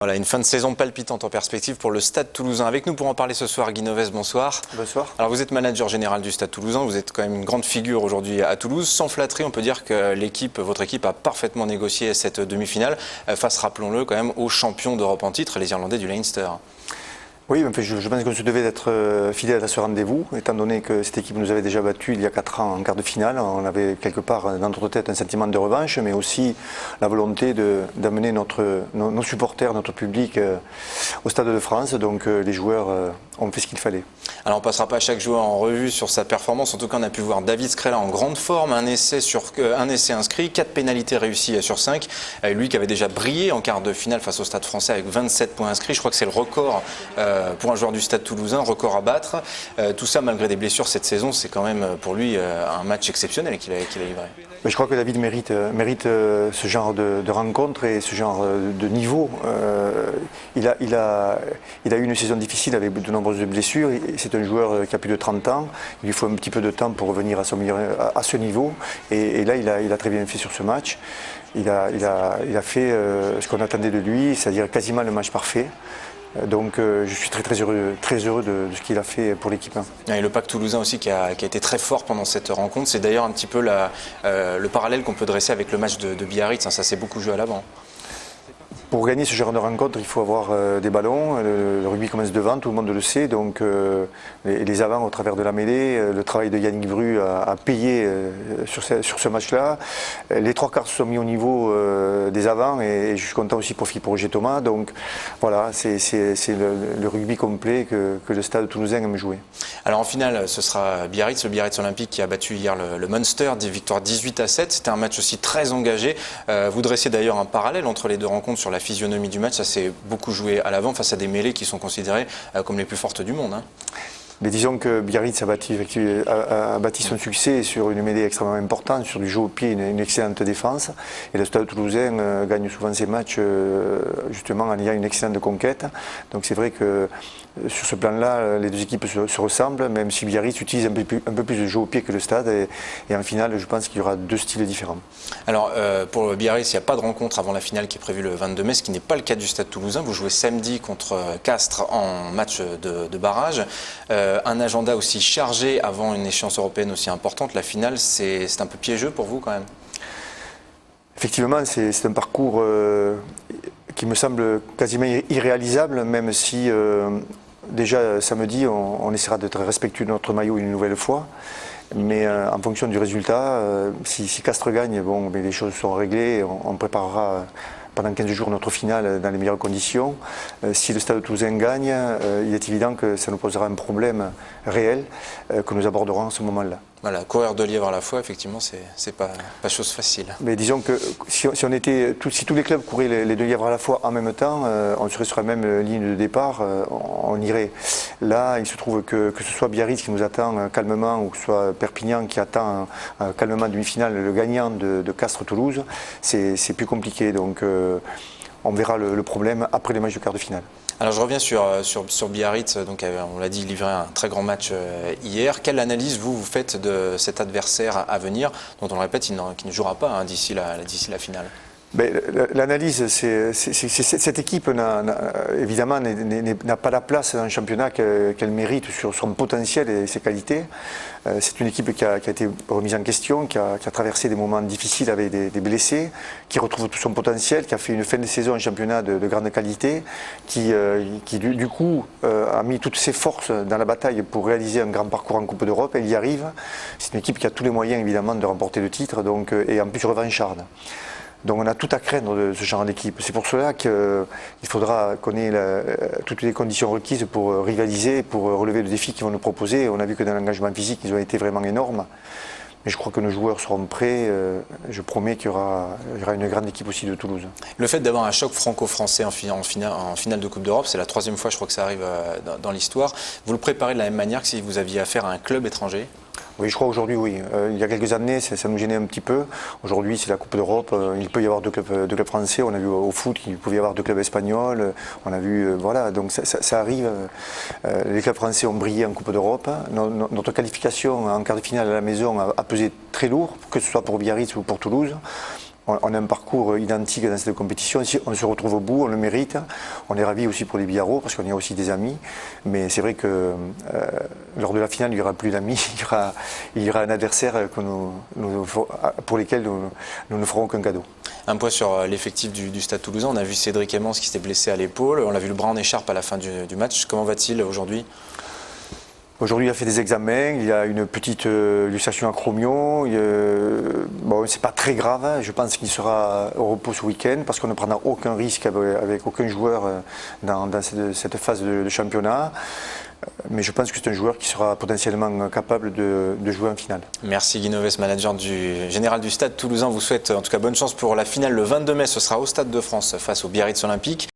Voilà, une fin de saison palpitante en perspective pour le Stade Toulousain. Avec nous pour en parler ce soir, Guy Novès, bonsoir. Bonsoir. Alors vous êtes manager général du Stade Toulousain, vous êtes quand même une grande figure aujourd'hui à Toulouse. Sans flatterie, on peut dire que votre équipe a parfaitement négocié cette demi-finale face, rappelons-le, quand même aux champions d'Europe en titre, les Irlandais du Leinster. Oui, je pense qu'on se devait d'être fidèle à ce rendez-vous, étant donné que cette équipe nous avait déjà battu il y a 4 ans en quart de finale. On avait quelque part dans notre tête un sentiment de revanche, mais aussi la volonté d'amener nos supporters, notre public au Stade de France. Donc les joueurs ont fait ce qu'il fallait. Alors on ne passera pas chaque joueur en revue sur sa performance. En tout cas, on a pu voir David Skrela en grande forme, un essai inscrit, 4 pénalités réussies sur 5. Lui qui avait déjà brillé en quart de finale face au Stade français avec 27 points inscrits. Je crois que c'est le record pour un joueur du Stade Toulousain, record à battre. Tout ça malgré des blessures cette saison, c'est quand même pour lui un match exceptionnel qu'il a livré. Mais je crois que David mérite ce genre de rencontre et ce genre de niveau. Il a eu une saison difficile avec de nombreuses blessures. C'est un joueur qui a plus de 30 ans. Il lui faut un petit peu de temps pour revenir à ce niveau. Et là, il a très bien fait sur ce match. Il a fait ce qu'on attendait de lui, c'est-à-dire quasiment le match parfait. Donc je suis très heureux de ce qu'il a fait pour l'équipe. Et le Pack toulousain aussi qui a été très fort pendant cette rencontre. C'est d'ailleurs un petit peu le parallèle qu'on peut dresser avec le match de Biarritz. Ça s'est beaucoup joué à l'avant. Pour gagner ce genre de rencontre, il faut avoir des ballons. Le rugby commence devant, tout le monde le sait. Donc les avants au travers de la mêlée, le travail de Yannick Bru a payé sur ce match-là. Les 3 quarts se sont mis au niveau des avants et je suis content aussi pour Roger Thomas. Donc voilà, c'est le rugby complet que le Stade Toulousain aime jouer. Alors en finale, ce sera Biarritz, le Biarritz Olympique qui a battu hier le Munster, victoire 18-7. C'était un match aussi très engagé. Vous dressez d'ailleurs un parallèle entre les deux rencontres sur la physionomie du match. Ça s'est beaucoup joué à l'avant face à des mêlées qui sont considérées comme les plus fortes du monde. Mais disons que Biarritz a bâti son succès sur une mêlée extrêmement importante, sur du jeu au pied, une excellente défense. Et le Stade Toulousain gagne souvent ses matchs justement en ayant une excellente conquête. Donc c'est vrai que sur ce plan-là, les deux équipes se ressemblent, même si Biarritz utilise un peu plus de jeu au pied que le Stade. Et en finale, je pense qu'il y aura 2 styles différents. Alors pour Biarritz, il n'y a pas de rencontre avant la finale qui est prévue le 22 mai, ce qui n'est pas le cas du Stade Toulousain. Vous jouez samedi contre Castres en match de barrage. Un agenda aussi chargé avant une échéance européenne aussi importante, la finale, c'est un peu piégeux pour vous quand même? Effectivement, c'est un parcours qui me semble quasiment irréalisable, même si déjà samedi on essaiera d'être respectueux de notre maillot une nouvelle fois. Mais en fonction du résultat, si Castres gagne, bon, mais les choses sont réglées, on préparera pendant 15 jours notre finale dans les meilleures conditions. Si le Stade Toulousain gagne, il est évident que ça nous posera un problème réel que nous aborderons à ce moment-là. Voilà, courir 2 lièvres à la fois, effectivement, c'est pas chose facile. Mais disons que si tous les clubs couraient les 2 lièvres à la fois en même temps, on serait sur la même ligne de départ, on irait. Là, il se trouve que ce soit Biarritz qui nous attend calmement ou que ce soit Perpignan qui attend calmement demi-finale le gagnant de Castres-Toulouse, c'est plus compliqué. Donc on verra le problème après les matchs de quart de finale. Alors je reviens sur Biarritz, donc on l'a dit, livrer un très grand match hier. Quelle analyse vous faites de cet adversaire à venir, dont on le répète, qui ne jouera pas d'ici la finale? L'analyse, cette équipe évidemment n'a pas la place dans le championnat qu'elle mérite sur son potentiel et ses qualités. C'est une équipe qui a été remise en question, qui a traversé des moments difficiles avec des blessés, qui retrouve tout son potentiel, qui a fait une fin de saison en championnat de grande qualité, qui du coup a mis toutes ses forces dans la bataille pour réaliser un grand parcours en Coupe d'Europe. Elle y arrive. C'est une équipe qui a tous les moyens évidemment de remporter le titre, donc, et en plus revancharde. Donc on a tout à craindre de ce genre d'équipe. C'est pour cela qu'il faudra qu'on ait toutes les conditions requises pour rivaliser, pour relever le défi qu'ils vont nous proposer. On a vu que dans l'engagement physique, ils ont été vraiment énormes. Mais je crois que nos joueurs seront prêts. Je promets qu'il y aura une grande équipe aussi de Toulouse. Le fait d'avoir un choc franco-français en finale de Coupe d'Europe, c'est la 3e fois, je crois que ça arrive dans l'histoire. Vous le préparez de la même manière que si vous aviez affaire à un club étranger? Oui, je crois aujourd'hui, oui. Il y a quelques années, ça nous gênait un petit peu. Aujourd'hui, c'est la Coupe d'Europe. Il peut y avoir 2 clubs français. On a vu au foot qu'il pouvait y avoir 2 clubs espagnols. On a vu, voilà, donc ça arrive. Les clubs français ont brillé en Coupe d'Europe. Notre qualification en quart de finale à la maison a pesé très lourd, que ce soit pour Biarritz ou pour Toulouse. on a un parcours identique dans cette compétition. Si on se retrouve au bout, on le mérite. On est ravis aussi pour les Biarros parce qu'on y a aussi des amis. Mais c'est vrai que lors de la finale, il n'y aura plus d'amis. Il y aura un adversaire pour lequel nous ne ferons aucun cadeau. Un point sur l'effectif du Stade Toulousain. On a vu Cédric Emmons qui s'était blessé à l'épaule. On l'a vu le bras en écharpe à la fin du match. Comment va-t-il aujourd'hui ? Aujourd'hui, il a fait des examens, il y a une petite luxation acromio. Bon, c'est pas très grave, hein. Je pense qu'il sera au repos ce week-end parce qu'on ne prendra aucun risque avec aucun joueur dans cette phase de championnat. Mais je pense que c'est un joueur qui sera potentiellement capable de jouer en finale. Merci Guy Novès, manager général du Stade Toulousain. Vous souhaite en tout cas bonne chance pour la finale le 22 mai. Ce sera au Stade de France face au Biarritz Olympique.